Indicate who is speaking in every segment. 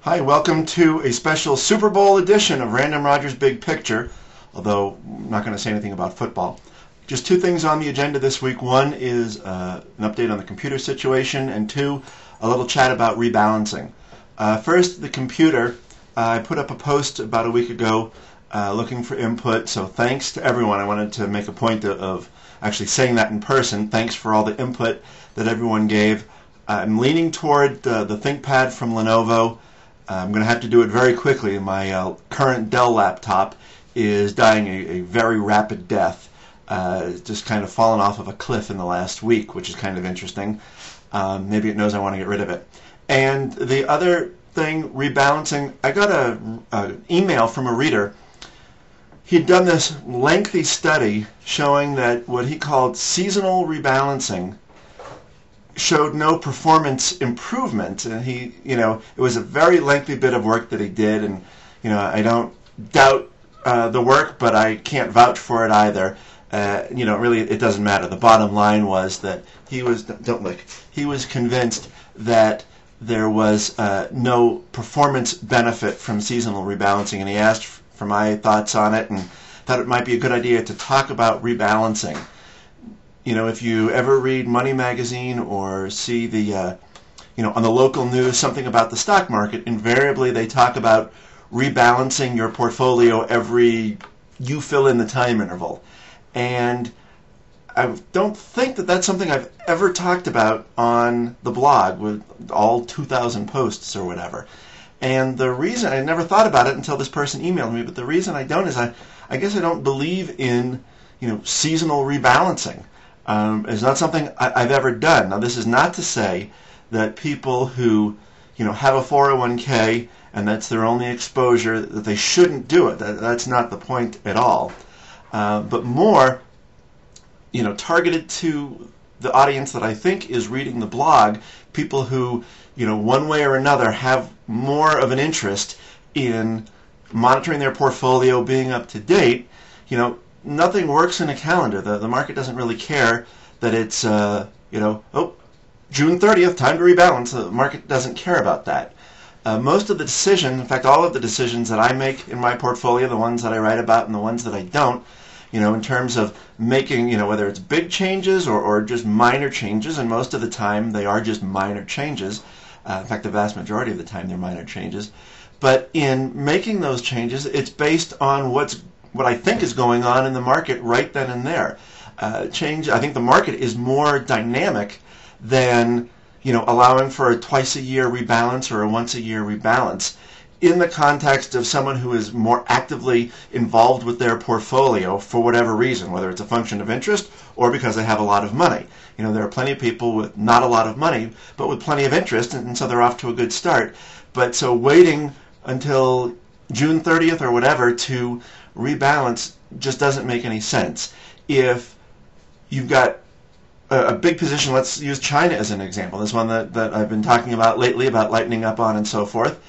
Speaker 1: Hi, welcome to a special Super Bowl edition of Random Rogers Big Picture, although I'm not going to say anything about football. Just two things on the agenda this week. One is an update on the computer situation, and two, a little chat about rebalancing. First, the computer. I put up a post about a week ago looking for input, so thanks to everyone. I wanted to make a point of actually saying that in person. Thanks for all the input that everyone gave. I'm leaning toward the ThinkPad from Lenovo. I'm going to have to do it very quickly. My current Dell laptop is dying a very rapid death. Just kind of fallen off of a cliff in the last week, which is kind of interesting. Maybe it knows I want to get rid of it. And the other thing, rebalancing, I got an email from a reader. He'd done this lengthy study showing that what he called seasonal rebalancing showed no performance improvement, and it was a very lengthy bit of work that he did, and I don't doubt the work, but I can't vouch for it either. Really, it doesn't matter. The bottom line was that he was convinced that there was no performance benefit from seasonal rebalancing, and he asked for my thoughts on it, and thought it might be a good idea to talk about rebalancing. If you ever read Money Magazine or see the, on the local news something about the stock market, invariably they talk about rebalancing your portfolio every you fill in the time interval. And I don't think that that's something I've ever talked about on the blog with all 2,000 posts or whatever. And the reason, I never thought about it until this person emailed me, but the reason I don't is I guess I don't believe in, seasonal rebalancing. It's not something I've ever done. Now, this is not to say that people who, have a 401k and that's their only exposure, that they shouldn't do it. That's not the point at all. But more, targeted to the audience that I think is reading the blog, people who, one way or another have more of an interest in monitoring their portfolio, being up to date. Nothing works in a calendar. The market doesn't really care that it's, June 30th, time to rebalance. The market doesn't care about that. Most of the decisions, in fact, all of the decisions that I make in my portfolio, the ones that I write about and the ones that I don't, in terms of making, whether it's big changes or just minor changes, and most of the time they are just minor changes. In fact, the vast majority of the time they're minor changes. But in making those changes, it's based on what I think is going on in the market right then and there. I think the market is more dynamic than allowing for a twice-a-year rebalance or a once-a-year rebalance in the context of someone who is more actively involved with their portfolio for whatever reason, whether it's a function of interest or because they have a lot of money. There are plenty of people with not a lot of money, but with plenty of interest, and so they're off to a good start. But so waiting until June 30th or whatever to rebalance just doesn't make any sense. If you've got a big position, let's use China as an example, this one that I've been talking about lately, about lightening up on and so forth.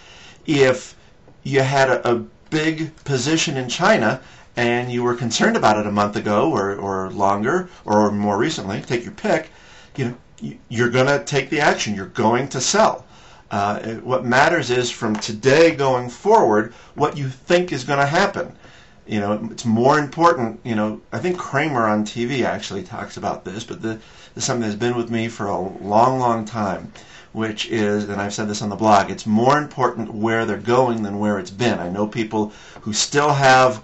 Speaker 1: If you had a big position in China and you were concerned about it a month ago or longer or more recently, take your pick, you're going to take the action. You're going to sell. What matters is from today going forward what you think is going to happen. It's more important, I think Kramer on TV actually talks about this, but this is something that's been with me for a long, long time, which is, and I've said this on the blog, it's more important where they're going than where it's been. I know people who still have,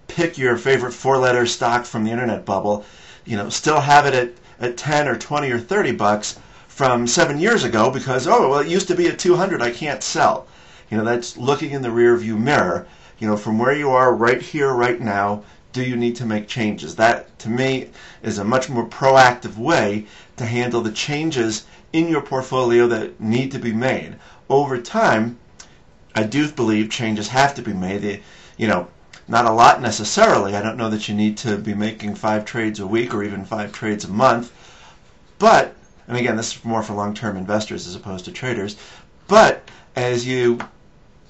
Speaker 1: pick your favorite four-letter stock from the internet bubble, still have it at 10 or 20 or 30 bucks from 7 years ago because, it used to be at 200, I can't sell. That's looking in the rearview mirror. From where you are right here, right now, do you need to make changes? That, to me, is a much more proactive way to handle the changes in your portfolio that need to be made. Over time, I do believe changes have to be made. Not a lot necessarily. I don't know that you need to be making 5 trades a week or even 5 trades a month. But, and again, this is more for long-term investors as opposed to traders, but as you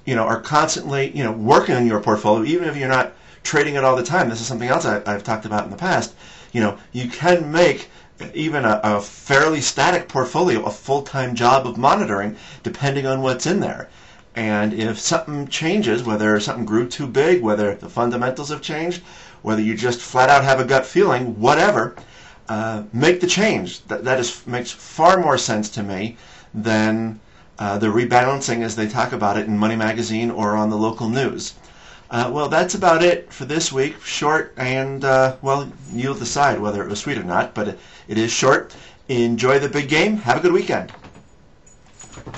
Speaker 1: are constantly, working on your portfolio, even if you're not trading it all the time. This is something else I've talked about in the past. You can make even a fairly static portfolio a full-time job of monitoring, depending on what's in there. And if something changes, whether something grew too big, whether the fundamentals have changed, whether you just flat out have a gut feeling, whatever, make the change. Makes far more sense to me than the rebalancing as they talk about it in Money Magazine or on the local news. Well, that's about it for this week. Short and, well, you'll decide whether it was sweet or not, but it is short. Enjoy the big game. Have a good weekend.